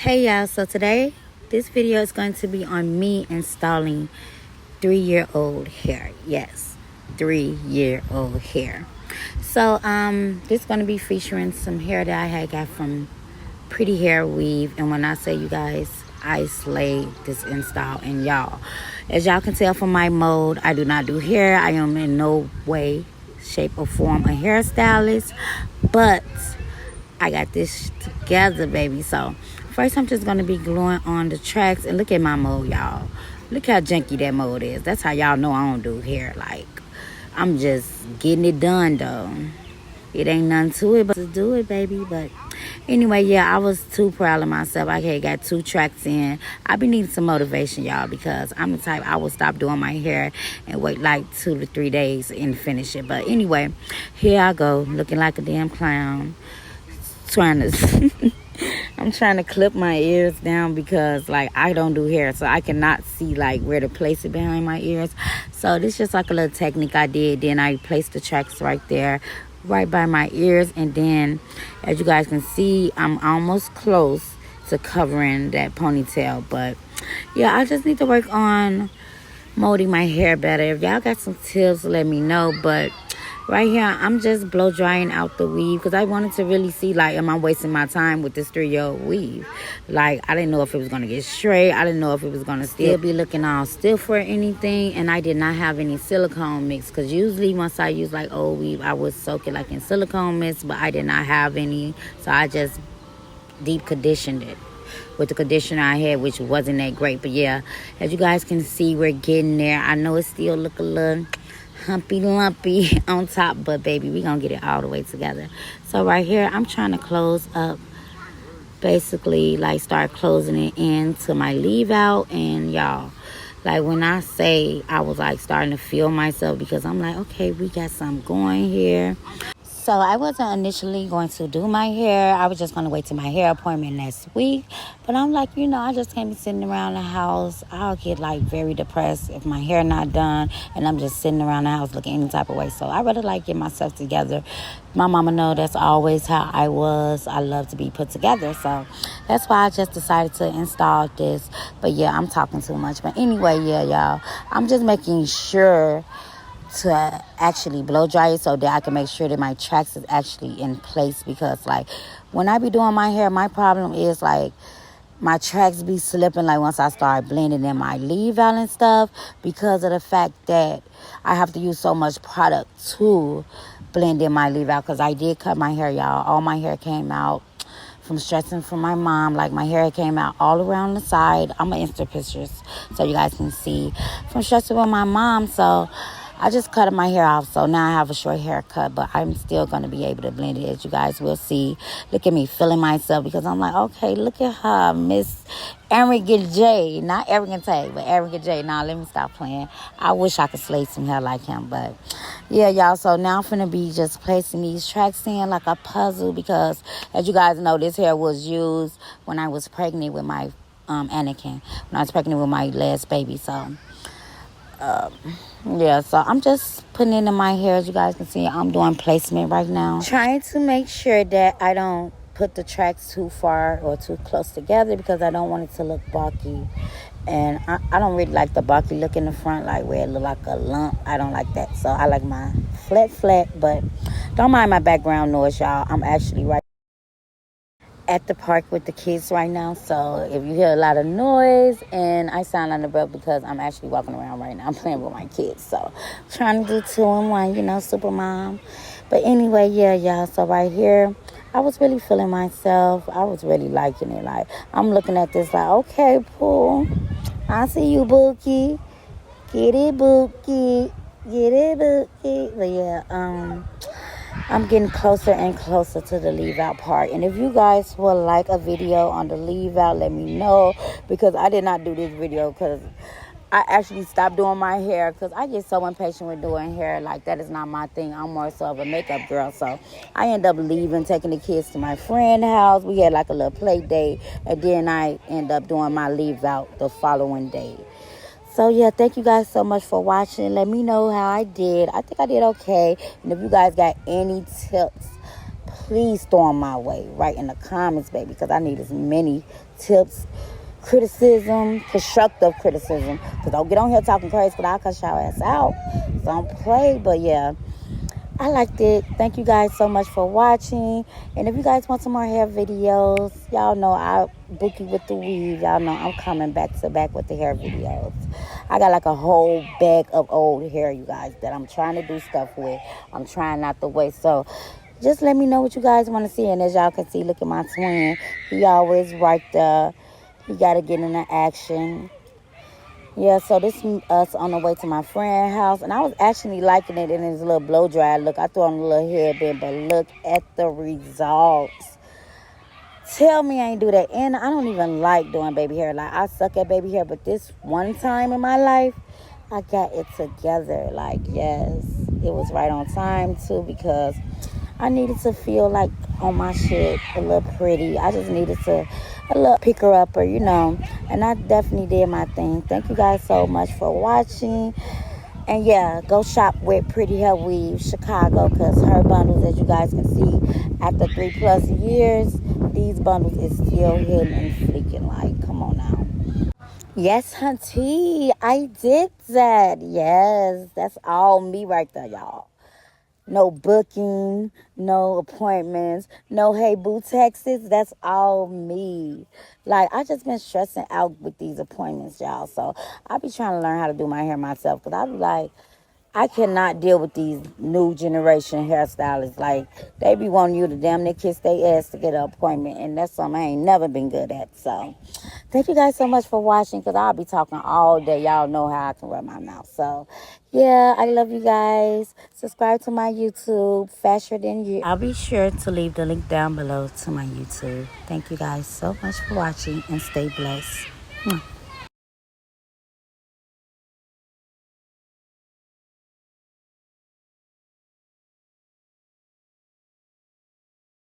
Hey y'all, so today this video is going to be on me installing 3-year-old hair. Yes, 3-year-old hair. So this is going to be featuring some hair that I had got from Pretty Hair Weave. And when I say you guys, I slayed this install. And y'all, as y'all can tell from my mode, I do not do hair. I am in no way, shape, or form a hairstylist, but I got this together, baby. So first I'm just going to be gluing on the tracks. And look at my mode, y'all. Look how janky that mode is. That's how y'all know I don't do hair. Like, I'm just getting it done, though. It ain't nothing to it but to do it, baby. But anyway, yeah, I was too proud of myself. I had got 2 tracks in. I be needing some motivation, y'all, because I'm the type, I will stop doing my hair and wait like 2 to 3 days and finish it. But anyway, here I go, looking like a damn clown. I'm trying to clip my ears down because like I don't do hair, so I cannot see like where to place it behind my ears. So this is just like a little technique I did. Then I placed the tracks right there, right by my ears, and then as you guys can see, I'm almost close to covering that ponytail. But yeah, I just need to work on molding my hair better. If y'all got some tips, let me know. But right here, I'm just blow drying out the weave because I wanted to really see, like, am I wasting my time with this 3-year-old weave? Like, I didn't know if it was going to get straight. I didn't know if it was going to still be looking all stiff or anything. And I did not have any silicone mix because usually once I use, like, old weave, I would soak it, like, in silicone mix. But I did not have any, so I just deep conditioned it with the conditioner I had, which wasn't that great. But yeah, as you guys can see, we're getting there. I know it still look a little humpy lumpy on top, but baby, we gonna get it all the way together. So right here, I'm trying to close up, basically like start closing it into my leave out. And y'all, like when I say I was like starting to feel myself, because I'm like, okay, we got something going here. So I wasn't initially going to do my hair. I was just going to wait till my hair appointment next week. But I'm like, I just can't be sitting around the house. I'll get like very depressed if my hair not done and I'm just sitting around the house looking any type of way. So I rather like get myself together. My mama know that's always how I was. I love to be put together. So that's why I just decided to install this. But yeah, I'm talking too much. But anyway, yeah, y'all, I'm just making sure to actually blow dry it so that I can make sure that my tracks is actually in place. Because like when I be doing my hair, my problem is like my tracks be slipping like once I start blending in my leave out and stuff, because of the fact that I have to use so much product to blend in my leave out. Because I did cut my hair, y'all. All my hair came out from stressing from my mom. Like my hair came out all around the side. I'm gonna insert pictures so you guys can see from stressing with my mom. So I just cut my hair off, so now I have a short haircut, but I'm still going to be able to blend it, as you guys will see. Look at me feeling myself, because I'm like, okay, look at her, Miss Arrogant J. Not Arrogant Tay, but Arrogant J. Now, let me stop playing. I wish I could slay some hair like him, but yeah, y'all. So now I'm going to be just placing these tracks in like a puzzle, because as you guys know, this hair was used when I was pregnant with my Anakin, when I was pregnant with my last baby, so yeah, so I'm just putting it in my hair. As you guys can see, I'm doing placement right now, trying to make sure that I don't put the tracks too far or too close together, because I don't want it to look bulky. And I don't really like the bulky look in the front, like where it look like a lump. I don't like that. So I like my flat, but don't mind my background noise, y'all. I'm actually right at the park with the kids right now, so if you hear a lot of noise and I sound on the breath, because I'm actually walking around right now, I'm playing with my kids, so trying to do 2 in 1, super mom. But anyway, yeah, y'all, so right here I was really feeling myself. I was really liking it. Like, I'm looking at this like, okay, Pooh, I see you, Bookie, get it, Bookie, get it, Bookie. But yeah, I'm getting closer and closer to the leave out part. And if you guys would like a video on the leave out, let me know, because I did not do this video because I actually stopped doing my hair, because I get so impatient with doing hair. Like, that is not my thing. I'm more so of a makeup girl. So I end up leaving, taking the kids to my friend's house. We had like a little play date, and then I end up doing my leave out the following day. So, yeah, thank you guys so much for watching. Let me know how I did. I think I did okay. And if you guys got any tips, please throw them my way right in the comments, baby, because I need as many tips, criticism, constructive criticism. Because don't get on here talking crazy because I'll cuss your ass out. So don't play. But yeah, I liked it. Thank you guys so much for watching. And if you guys want some more hair videos, y'all know I book you with the weave. Y'all know I'm coming back to back with the hair videos. I got like a whole bag of old hair, you guys, that I'm trying to do stuff with. I'm trying not to waste. So just let me know what you guys want to see. And as y'all can see, look at my twin. He always right there. He got to get into action. Yeah, so this is us on the way to my friend's house. And I was actually liking it in his little blow dry look. I threw on a little headband, but look at the results. Tell me I ain't do that. And I don't even like doing baby hair. Like, I suck at baby hair. But this one time in my life, I got it together. Like, yes, it was right on time, too, because I needed to feel like on my shit a little pretty. I just needed to a little picker upper, you know. And I definitely did my thing. Thank you guys so much for watching. And yeah, go shop with Pretty Hair Weave Chicago, because her bundles, as you guys can see, after 3+ years, these bundles is still hitting and fleeking. Like, come on now. Yes, hunty, I did that. Yes, that's all me right there, y'all. No booking, no appointments, no hey boo texts. That's all me. Like, I just been stressing out with these appointments, y'all. So I be trying to learn how to do my hair myself, because I be like, I cannot deal with these new generation hairstylists. Like, they be wanting you to damn near kiss their ass to get an appointment. And that's something I ain't never been good at. So, thank you guys so much for watching, because I'll be talking all day. Y'all know how I can run my mouth. So, yeah, I love you guys. Subscribe to my YouTube, Faster Than You. I'll be sure to leave the link down below to my YouTube. Thank you guys so much for watching, and stay blessed.